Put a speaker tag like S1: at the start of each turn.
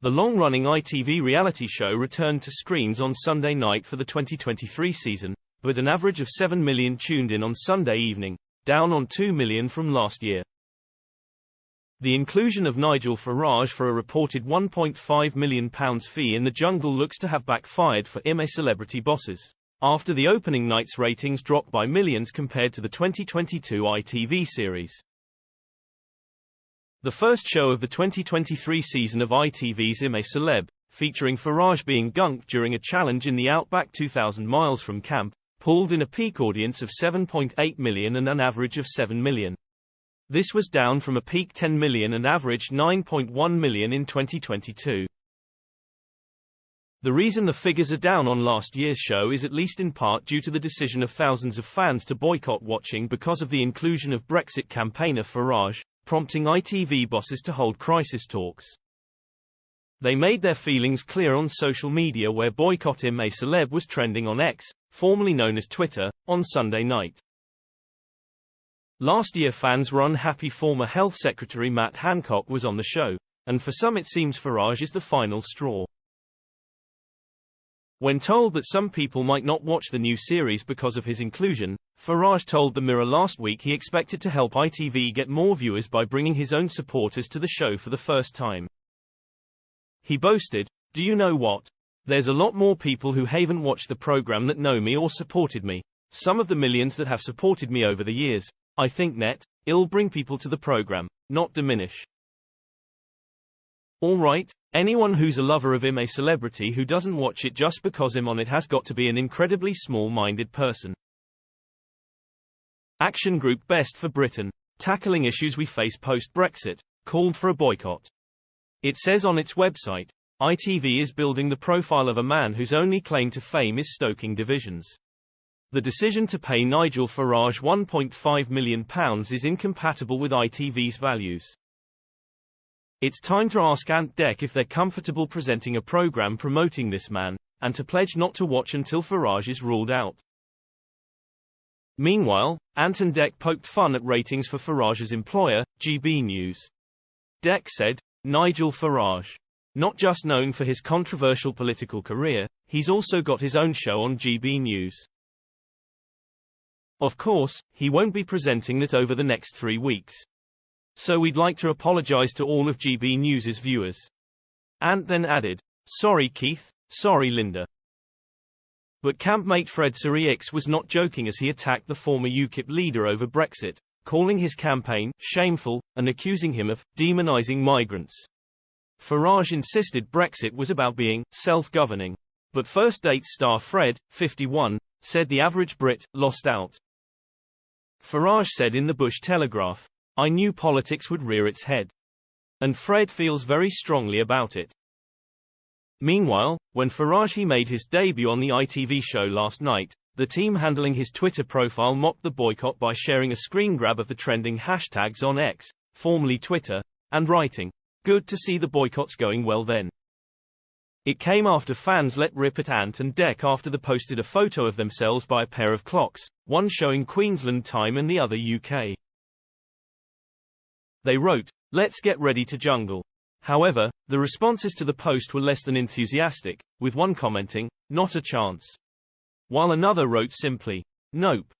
S1: The long-running ITV reality show returned to screens on Sunday night for the 2023 season, with an average of 7 million tuned in on Sunday evening, down on 2 million from last year. The inclusion of Nigel Farage for a reported £1.5 million fee in the jungle looks to have backfired for I'm A Celebrity bosses, after the opening night's ratings dropped by millions compared to the 2022 ITV series. The first show of the 2023 season of ITV's I'm A Celeb, featuring Farage being gunked during a challenge in the outback 2,000 miles from camp, pulled in a peak audience of 7.8 million and an average of 7 million. This was down from a peak 10 million and averaged 9.1 million in 2022. The reason the figures are down on last year's show is at least in part due to the decision of thousands of fans to boycott watching because of the inclusion of Brexit campaigner Farage, prompting ITV bosses to hold crisis talks. They made their feelings clear on social media, where Boycott I'm A Celeb was trending on X, formerly known as Twitter, on Sunday night. Last year fans were unhappy former Health Secretary Matt Hancock was on the show, and for some it seems Farage is the final straw. When told that some people might not watch the new series because of his inclusion, Farage told The Mirror last week he expected to help ITV get more viewers by bringing his own supporters to the show for the first time. He boasted, "Do you know what? There's a lot more people who haven't watched the program that know me or supported me. Some of the millions that have supported me over the years, I think it'll bring people to the program, not diminish." Alright, anyone who's a lover of I'm A Celebrity who doesn't watch it just because I'm on it has got to be an incredibly small-minded person. Action Group Best for Britain, tackling issues we face post-Brexit, called for a boycott. It says on its website, ITV is building the profile of a man whose only claim to fame is stoking divisions. The decision to pay Nigel Farage £1.5 million is incompatible with ITV's values. It's time to ask Ant Dec if they're comfortable presenting a program promoting this man, and to pledge not to watch until Farage is ruled out. Meanwhile, Ant and Dec poked fun at ratings for Farage's employer, GB News. Dec said, "Nigel Farage. Not just known for his controversial political career, he's also got his own show on GB News. Of course, he won't be presenting that over the next 3 weeks. So we'd like to apologize to all of GB News' viewers." Ant then added, "Sorry Keith, sorry Linda." But campmate Fred Sireix was not joking as he attacked the former UKIP leader over Brexit, calling his campaign shameful, and accusing him of demonizing migrants. Farage insisted Brexit was about being self-governing. But First Date star Fred, 51, said the average Brit lost out. Farage said in the Bush Telegraph, "I knew politics would rear its head. And Fred feels very strongly about it." Meanwhile, when Farage made his debut on the ITV show last night, the team handling his Twitter profile mocked the boycott by sharing a screen grab of the trending hashtags on X, formerly Twitter, and writing, "Good to see the boycotts going well then." It came after fans let rip at Ant and Dec after they posted a photo of themselves by a pair of clocks, one showing Queensland time and the other UK. They wrote, "Let's get ready to jungle." However, the responses to the post were less than enthusiastic, with one commenting, "Not a chance." While another wrote simply, "Nope."